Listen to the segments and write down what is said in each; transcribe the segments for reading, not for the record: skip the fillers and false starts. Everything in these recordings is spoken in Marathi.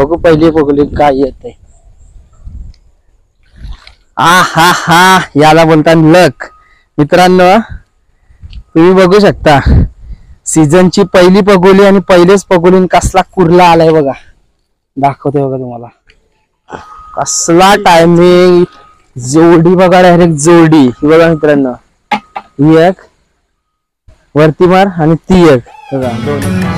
बघू पहिली पगोली काय येते। हा हा याला बोलतात लक। मित्रांनो तुम्ही बघू शकता सीझनची पहिली पगोली आणि पहिलेच पगोलीन कसला कुर्ला आलाय बघा। दाखवते बघा तुम्हाला कसला टायमिंग, जोडी बघा डायरेक्ट जोडी बघा मित्रांनो। ही एक वरती मार आणि ती एक बघा दोन।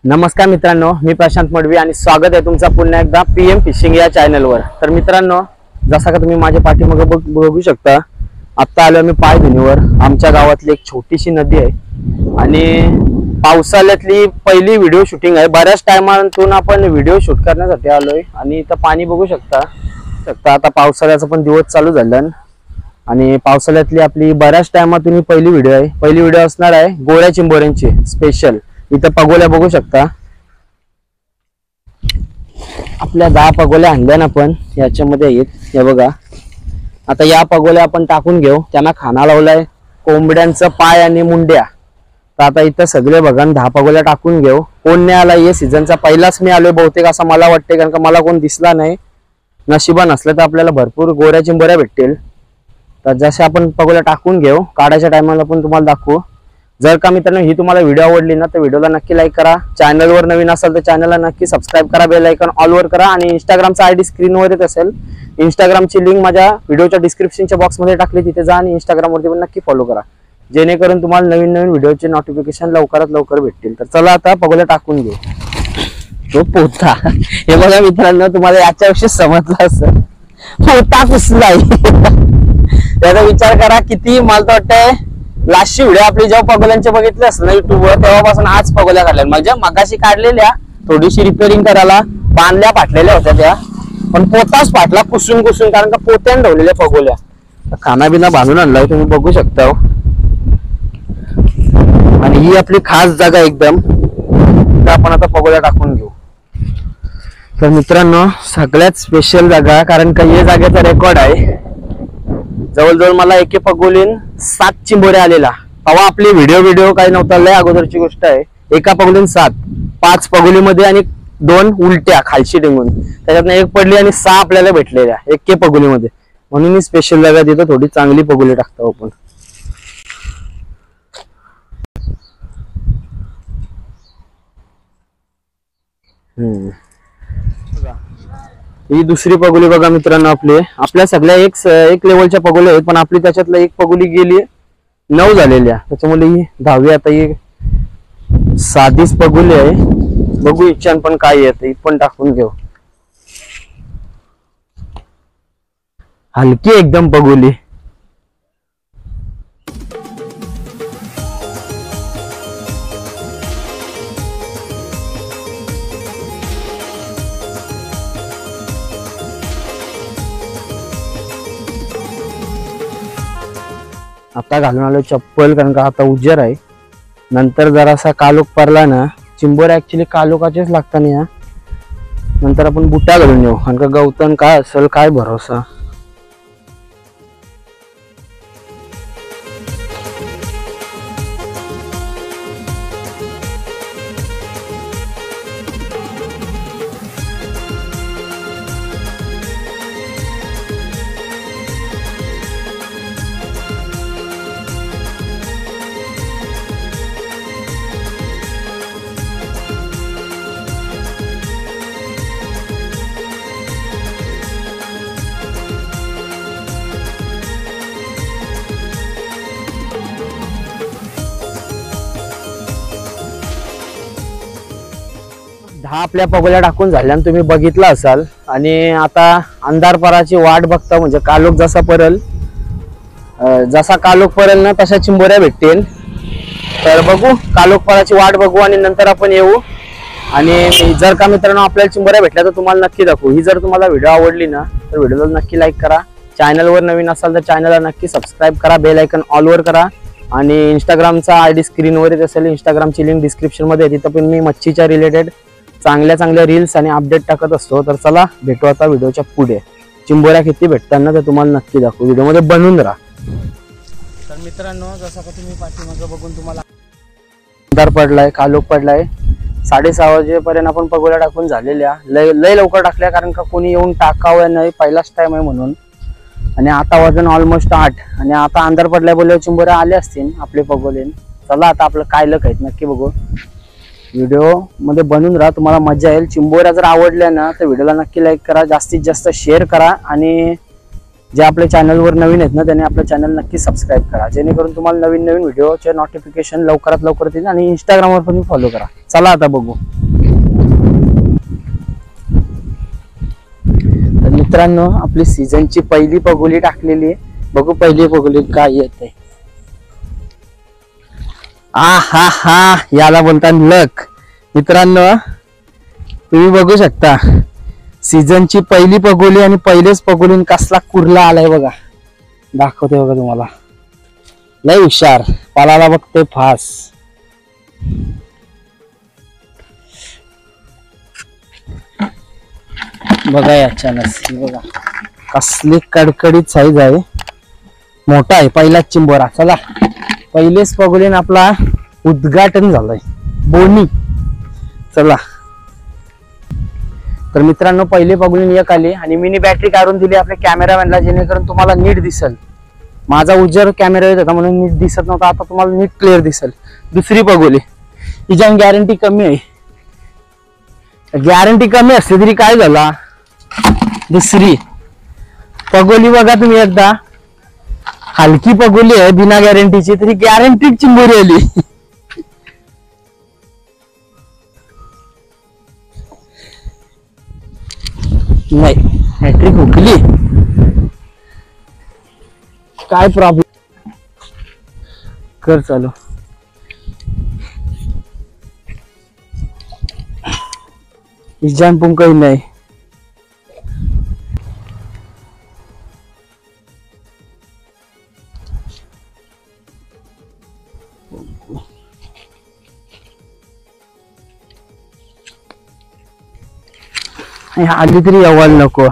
नमस्कार मित्रांनो, मी प्रशांत मडवी आणि स्वागत आहे तुमचा पुन्हा एकदा PM फिशिंग या चॅनलवर। तर मित्रांनो जसा का तुम्ही माझ्या पाठीमागे बघू शकता, आता आलो मी पायधुनीवर। आमच्या गावातली एक छोटीशी नदी आहे आणि पावसाळ्यातली पहिली व्हिडिओ शूटिंग आहे। बऱ्याच टायमातून आपण व्हिडिओ शूट करण्यासाठी आलोय आणि इथं पाणी बघू शकता। आता पावसाळ्याचा पण दिवस चालू झाला आणि पावसाळ्यातली आपली बऱ्याच टायमातून ही पहिली व्हिडिओ आहे। पहिली व्हिडिओ असणार आहे गोळ्या चिंबोऱ्यांची स्पेशल। इथं पगोल्या बघू शकता, आपल्या 10 पगोल्या आणल्या ना आपण याच्यामध्ये आहेत हे बघा। आता या पगोल्या आपण टाकून घेऊ, त्यांना खाना लावलाय कोंबड्यांचं पाय आणि मुंड्या। तर आता इथं सगळे बघा 10 पगोल्या टाकून घेऊ। कोण नाही आला, ये सीझनचा पहिलाच मी आलोय बहुतेक असं मला वाटते, कारण का मला कोण दिसला नाही। नशिबा नसलं तर आपल्याला भरपूर गोऱ्या चिंबोऱ्या भेटतील। तर जसे आपण पगोल्या टाकून घेऊ, काढायच्या टायमाला पण तुम्हाला दाखवू। जर का मित्रांनो ही तुम्हाला व्हिडिओ आवडली ना तर व्हिडिओला नक्की लाईक करा। चॅनलवर नवीन असाल तर चॅनलला नक्की सबस्क्राईब करा, बेल आयकॉन ऑल वर करा आणि इंस्टाग्रामचा आयडी स्क्रीनवर येत असेल। इंस्टाग्रामची लिंक माझ्या व्हिडिओच्या डिस्क्रिप्शनच्या बॉक्समध्ये टाकली, तिथे जा आणि इंस्टाग्रामवरती पण नक्की फॉलो करा, जेणेकरून तुम्हाला नवीन नवीन व्हिडिओचे नोटिफिकेशन लवकरात लवकर भेटतील। तर चला आता पगोल्या टाकून घेऊ। तो पोता हे बघा मित्रांनो, तुम्हाला याच्याविषयी समजलं असेल पोता कुसलाय याचा विचार करा किती। मला तर वाटतंय लास्टची व्हिडिओ आपली जेव्हा पगोल्यांचे बघितले असेल ना युट्यूबवर, तेव्हापासून आज पगोल्या काढल्या। म्हणजे मगाशी काढलेल्या थोडीशी रिपेअरिंग करायला बांधल्या फाटलेल्या होत्या त्या, पण पोताच फाटला कुसून कुसून, कारण का पोत्याने ठेवलेल्या पगोल्या। खाना बिना बांधून आणलाय तुम्ही बघू शकता। आणि ही आपली खास जागा एकदम, तर आपण आता पगोल्या टाकून घेऊ। तर मित्रांनो सगळ्यात स्पेशल जागा, कारण का या जागेचा रेकॉर्ड आहे जवळजवळ मला एके पगोलीन 7 चिंबोऱ्या आलेला। तेव्हा आपली व्हिडिओ काही नव्हता, लय अगोदरची गोष्ट आहे। एका पगोलीन 7, 5 पगोलीमध्ये आणि 2 उलट्या खालशी टेंगून, त्याच्यातनं 1 पडली आणि 6 आपल्याला भेटलेल्या एके पगोलीमध्ये। म्हणून मी स्पेशल जागा देतो, थोडी चांगली पगोली टाकतो आपण। ही दुसरी पगोली बघा मित्रांनो, आपल्या सगळ्या एक लेवलच्या पगोल्या आहेत, पण आपली त्याच्यातलं एक पगोली गेली 9 झालेल्या, त्याच्यामुळे ही 10वी आता ही साधीच पगोली आहे। बघू इच्छान पण काय येते, ही पण टाकून घेऊ। हलकी एकदम पगोली। आता घालून आलो चप्पल, कारण का आता उजेर आहे। नंतर जरासा कालोख पडला ना, चिंबोऱ्या ऍक्च्युली कालोखाचेच लागतात ना, नंतर आपण बुटा घालून येऊ, कारण का गवतन काय असेल काय भरोसा। हा आपल्या पगोल्या टाकून झाल्यानं तुम्ही बघितला असाल। आणि आता अंधारपराची वाट बघता, म्हणजे कालोख जसा परल जसा कालोख पडेल ना तशा चिंबोऱ्या भेटतील। तर बघू कालोख पडायची वाट बघू आणि नंतर आपण येऊ। आणि जर का मित्रांनो आपल्याला चिंबोऱ्या भेटल्या तर तुम्हाला नक्की दाखवू। ही जर तुम्हाला व्हिडिओ आवडली ना तर व्हिडिओला नक्की लाईक करा. चॅनलवर नवीन असाल तर चॅनलला नक्की सबस्क्राईब करा, बेल आयकन ऑलवर करा. आणि इंस्टाग्रामचा आयडी स्क्रीनवर येत असेल, इंस्टाग्रामची लिंक डिस्क्रिप्शन मध्ये आहे, तिथं पण मी मच्छीच्या रिलेटेड चांगल्या रील्स आणि अपडेट टाकत असतो. तर चला भेटू आता व्हिडिओच्या पुढे. चिंबोऱ्या किती भेटताना तर तुम्हाला नक्की दाखवू, व्हिडिओमध्ये बनून राहा. तर मित्रांनो, जसं का तुम्ही पाठीमागं बघून तुम्हाला अंधार पडलाय, कालोख पडलाय. 6:30 वाजेपर्यंत आपण पगोल्या टाकून झालेल्या, लय लवकर टाकल्या, कारण का कोणी येऊन टाकावं नाही, पहिलाच टाइम आहे म्हणून. आणि आता वाजून ऑलमोस्ट 8 आणि आता अंधार पडलाय, बोलल्यावर चिंबोऱ्या आले असतील आपले पगोले. चला आता आपलं काय लक आहेत नक्की बघू, व्हिडिओ मध्ये बनून राहा, तुम्हाला मजा येईल. चिंबोऱ्या जर आवडल्या ना तर व्हिडिओला नक्की लाईक करा, जास्तीत जास्त शेअर करा. आणि जे आपल्या चॅनलवर नवीन आहेत ना त्यांनी आपलं चॅनल नक्की सबस्क्राईब करा, जेणेकरून तुम्हाला नवीन व्हिडिओचे नोटिफिकेशन लवकरात लवकर येतील. आणि इंस्टाग्रामवर पण फॉलो करा. चला आता बघू. तर मित्रांनो, आपली सीझनची पहिली पगोली टाकलेली आहे. बघू पहिली पगोली काय येते. हा हा, याला बोलतात लक. मित्रांनो, तुम्ही बघू शकता सीझनची पहिली पगोली आणि पहिलेच पगोलीन कसला कुर्ला आलाय बघा. दाखवते बघा तुम्हाला. लय हुशार, पालाला बघते फास. बघा याच्यानच बघा कसली कडकडीत साईज आहे, मोठा आहे, पहिलाच चिंबोरा. चला पहिलेच पगोलीन आपला उद्घाटन झालंय, बोनी. चला तर मित्रांनो, पहिले पगोलीन एक आली आणि मिनी बॅटरी काढून दिली आपल्या कॅमेरामॅनला, जेणेकरून तुम्हाला नीट दिसल. माझा उजर कॅमेरा येत होता म्हणून नीट दिसत नव्हता, आता तुम्हाला नीट क्लिअर दिसल. दुसरी पगोली, हिच्या गॅरंटी कमी आहे. गॅरंटी कमी असते तरी काय झाला. दुसरी पगोली बघा तुम्ही एकदा, हलकी पगोली आहे बिना गॅरंटीची, तरी गॅरंटी चिंबोरी आली. नाही हॅट्रिक हुकली, काय प्रॉब्लेम कर चालू. इजान पण काही नाही. आली तरी यावायला नको.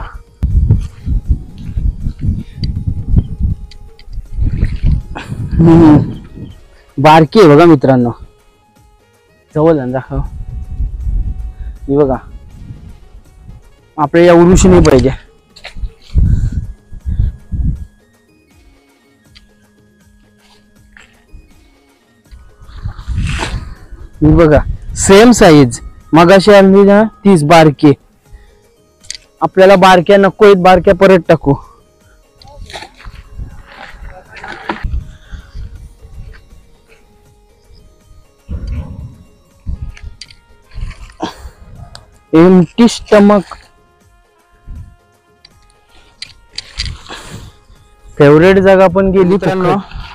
बारकी आहे बघा मित्रांनो, जवळ दाखव. ही बघा, आपल्या या उरुशी नाही पाहिजे. ही बघा सेम साईज, मगाशी आणली ना तीच बारकी. आपल्याला बारक्या नको आहेत, बारक्या परत टाकू. एम्प्टी स्टमक, फेवरेट जागा पण गेली.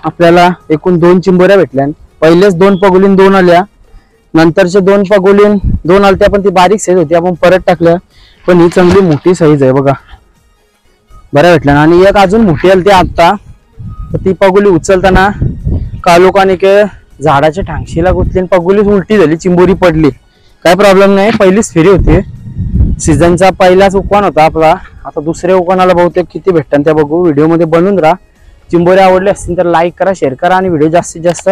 आपल्याला एकूण 2 चिंबोऱ्या भेटल्या. पहिलेच 2 पगोलीन 2 आल्या, नंतरचे 2 पगोलीन 2 आलत्या, पण ती बारीक साईज होती, आपण परत टाकल्या. पण ही चांगली मोठी साईज आहे बघा, बऱ्या भेटल्या. आणि एक अजून मोठी आली ती आता, ती पगोली उचलताना कालोखाने झाडाच्या ठांगशीला गुंतली, पगोलीच उलटी झाली, चिंबोरी पडली. काय प्रॉब्लेम नाही, पहिलीच फेरी होती. सीझनचा पहिलाच उकवान होता आपला. आता दुसऱ्या उकवानाला बहुतेक किती भेटतात त्या बघू, व्हिडिओ मध्ये बनून राहा. चिंबोऱ्या आवडले असतील तर लाईक करा, शेअर करा आणि व्हिडिओ जास्तीत जास्त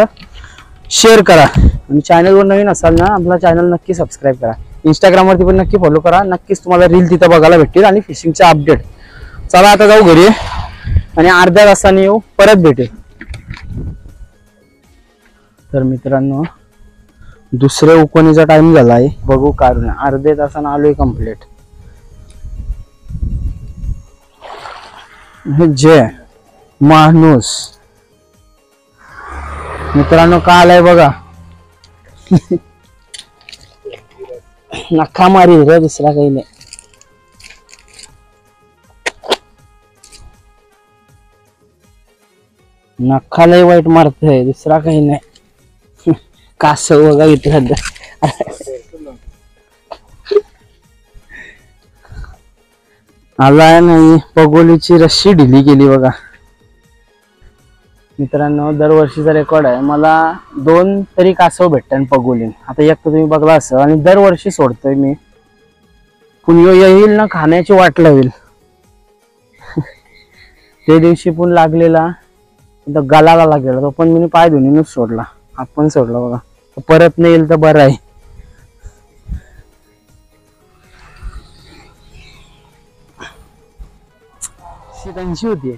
शेअर करा. आणि चॅनलवर नवीन असाल ना आपला चॅनल नक्की सबस्क्राईब करा. इंस्टाग्रामवरती पण नक्की फॉलो करा, नक्कीच तुम्हाला रील तिथं बघायला भेटतील आणि फिशिंगचे अपडेट. चला आता जाऊ घरी आणि अर्ध्या तासाने येऊ, परत भेटेल. तर मित्रांनो, दुसऱ्या उकवणीचा टाइम झालाय, बघू कारण अर्ध्या तासाने आलोय कंप्लीट. जय माणूस मित्रांनो का आलाय बघा. नखा मारी रे, दुसरा काही नाही. नखालाही वाईट मारतय, दुसरा काही नाही. कासव बघा इथे. आलाय नाही, पगोलीची रस्सी ढिली केली बघा मित्रांनो. दरवर्षीचा रेकॉर्ड आहे, मला 2 तरी कासव भेटतात पगोलीन. आता एक तर तुम्ही बघला असं, आणि दरवर्षी सोडतोय मी. पुन्हा येईल ना खाण्याची वाट लावेल. ते दिवशी पण लागलेला गालाला गेला तो, पण मी पाय धुनीनच सोडला. आपण सोडला बघा, परत नाही येईल तर बरं आहे. त्यांची होती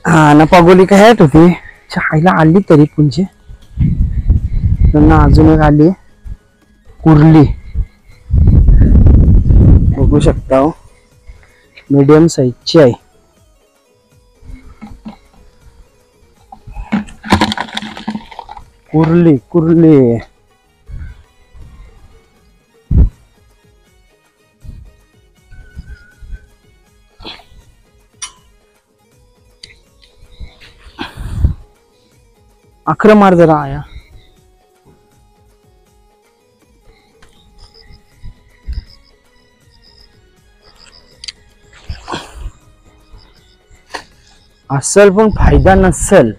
हा ना पगोली काय होती. आईला आली तरी पुंजे त्यांना अजून एक आली कुर्ली बघू शकता हो. मीडियम साईजची आहे. कुर्ली कुर्ली अखर मार जरा आया. असल पण फायदा नसल.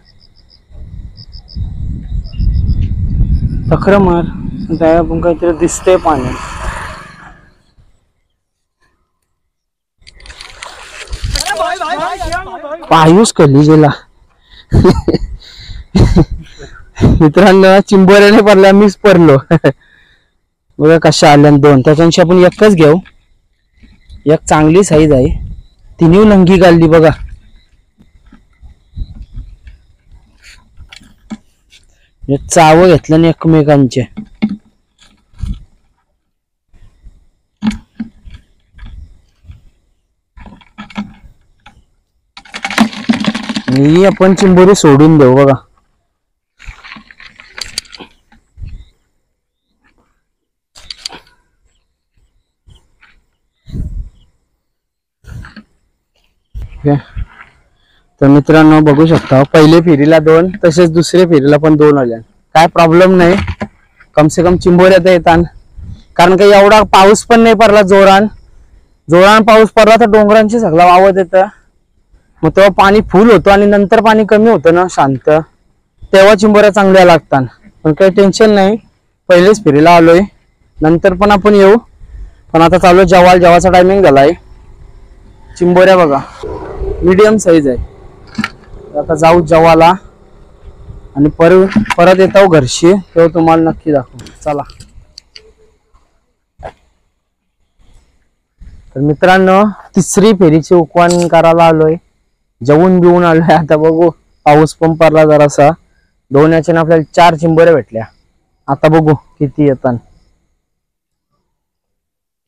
अखर मार त्या पण काहीतरी दिसतंय पाणी. पायूस कली गेला. मित्रांनो चिंबोऱ्याने पडला, मीच पडलो. बघा कशा आल्या 2. त्याच्याशी आपण एकच घेऊ. एक चांगली साईज आहे. तिन्ही लंगी घालली बघा. चाव घेतलं ना एकमेकांचे. आपण चिंबोरी सोडून देऊ बघा. तर मित्रांनो बघू शकता, पहिले फेरीला 2 तसेच दुसऱ्या फेरीला पण 2 आल्या. काय प्रॉब्लेम नाही, कम से कम चिंबोऱ्यात येतात. कारण काही एवढा पाऊस पण नाही पडला. जोरान पाऊस पडला तर डोंगरांची सगळा वावत येतं. मग तेव्हा पाणी फुल होतं आणि नंतर पाणी कमी होतं ना शांत, तेव्हा चिंबोऱ्या चांगल्या लागतात. पण काही टेन्शन नाही, पहिलेच फेरीला आलोय, नंतर पण आपण येऊ. पण आता चालू जेवायचा टायमिंग झालाय. चिंबोऱ्या बघा मीडियम साईज आहे. आता जाऊ जेवायला आणि परत येतो घरशी, तेव्हा तुम्हाला नक्की दाखवू. चला. तर मित्रांनो 3री फेरीची उकवान करायला आलोय. जेवून बिवून आलोय. आता बघू, पाऊस पण पडला जरासा. 2 याच्याने आपल्याला 4 चिंबोऱ्या भेटल्या. आता बघू किती येतात.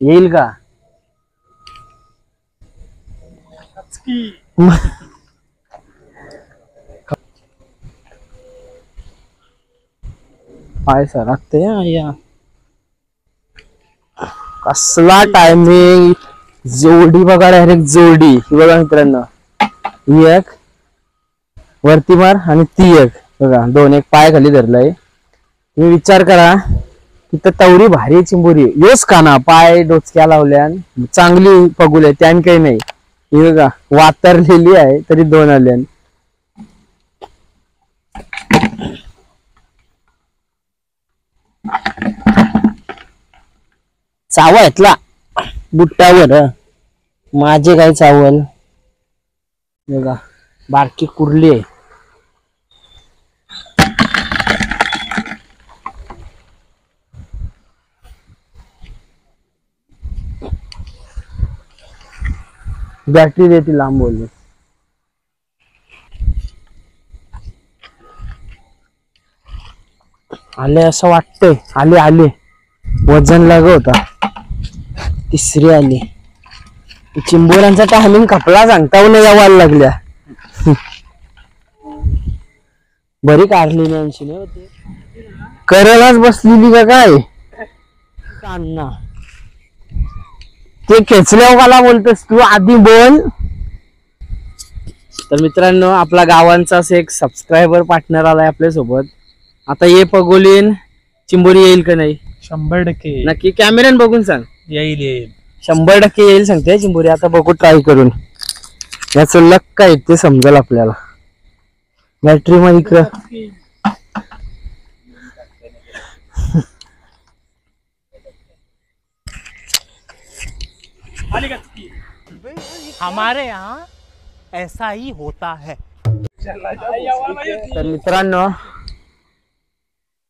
येईल का पाय सरकते या. कसला टायमिंग. जोडी बघा, डायरेक्ट जोडी बघा मित्रांनो. ही एक वरती मार आणि ती एक बघा. 2 एक पाय खाली धरलाय. तुम्ही विचार करा, तिथं तवरी भारी चिंबोरी. योच का ना, पाय डोचक्या लावल्या, चांगली पगुल आहे. त्यान काही नाही. ही बघा वातरलेली आहे तरी 2 आल्या. चावा घेतला बुट्ट्यावर. माझे काय चावल बघा. बारकी कुर्ली आहे. बॅटरी देते लांब बोलले. आले असं वाटतंय. आले वजन लाग होता. 3री आली. चिंबोऱ्यांचा टायमिंग खपला सांगता नाही यावायला लागल्या. बरी काढली नाही होती. करायलाच बसलेली का काय कान्ना. ते खेचल्यावर मला बोलतोस तू, आधी बोल. तर मित्रांनो आपला गावांचा एक सबस्क्रायबर पार्टनर आलाय आपल्या सोबत. आता ये पगोलीन चिंबोरी येईल का नाही? 100% नक्की. कॅमेऱ्यान बघून सांग. येईल. 100% येईल सांगते चिंबोरी. आता बघू ट्राय करून, याचं लक काय ते समजेल आपल्याला. बॅटरी मध्ये इकडं हमारे यहाँ ऐसा ही होता है. तर मित्रांनो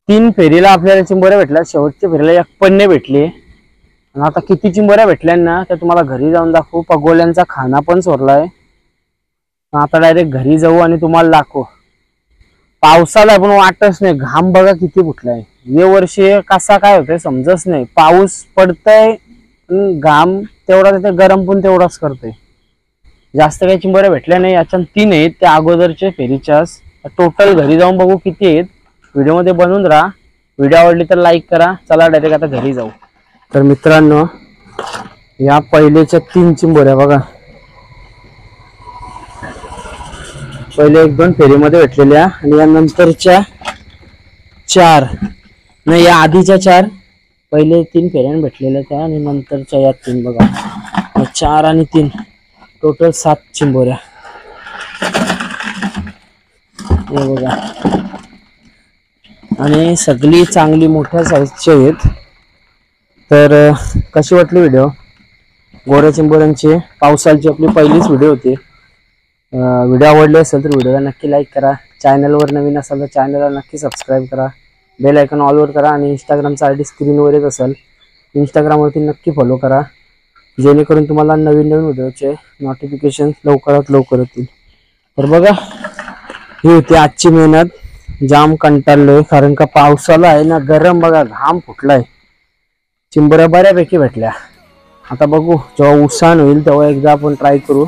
3 फेरीला आपल्याला चिंबोऱ्या भेटल्या, शेवटच्या फेरीला एक पण नाही भेटली. आणि आता किती चिंबोऱ्या भेटल्या ना तर तुम्हाला घरी जाऊन दाखवू. पगोल्यांचा खाना पण सोडलाय. आता डायरेक्ट घरी जाऊ आणि तुम्हाला दाखवू. पावसाला पण वाटच नाही, घाम बघा किती फुटलाय. या वर्षी कसा काय होतंय समजच नाही. पाऊस पडतय घाम तेवढा तिथे, गरम पण तेवढाच करतोय. जास्त काही चिंबोऱ्या भेटल्या नाही. याच्यात 3 आहेत त्या अगोदरच्या फेरीच्याच. टोटल घरी जाऊन बघू किती आहेत. व्हिडिओ मध्ये बनवून राहा. व्हिडिओ आवडली तर लाईक करा. चला डायरेक्ट आता घरी जाऊ. तर मित्रांनो या पहिलेच्या 3 चिंबोऱ्या बघा, पहिले 1-2 फेरीमध्ये भेटलेल्या आणि या नंतरच्या 4 नाही, या आधीच्या 4 पहिले 3 फेऱ्याने भेटलेल्या त्या आणि नंतरच्या या 3 बघा. 4 आणि 3 टोटल 7 चिंबोऱ्या हे बघा. आणि सगळी चांगली मोठ्या साईजची आहेत. तर कशी वाटली व्हिडिओ गोऱ्या चिंबोऱ्यांची? पावसाळची आपली पहिलीच व्हिडिओ होती. व्हिडिओ आवडले असेल तर व्हिडिओला नक्की लाईक करा. चॅनलवर नवीन असाल तर चॅनलला नक्की सबस्क्राईब करा. बेल आयकॉन ऑलवर करा. आणि इंस्टाग्रामचा आयडी स्क्रीनवर येत असेल, इंस्टाग्रामवरती नक्की फॉलो करा, जेणेकरून तुम्हाला नवीन नवीन व्हिडिओचे नोटिफिकेशन लवकरात लवकर येतील. तर बघा ही होती आजची मेहनत. जाम कंटाळलोय कारण का पावसाला आहे ना, गरम बघा, घाम फुटलाय. चिंबोऱ्या बऱ्यापैकी भेटल्या. आता बघू जेव्हा उसण होईल तेव्हा एकदा आपण ट्राय करू.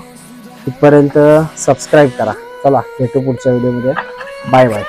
तिथपर्यंत सबस्क्राईब करा. चला भेटू पुढच्या व्हिडिओमध्ये. Bye bye.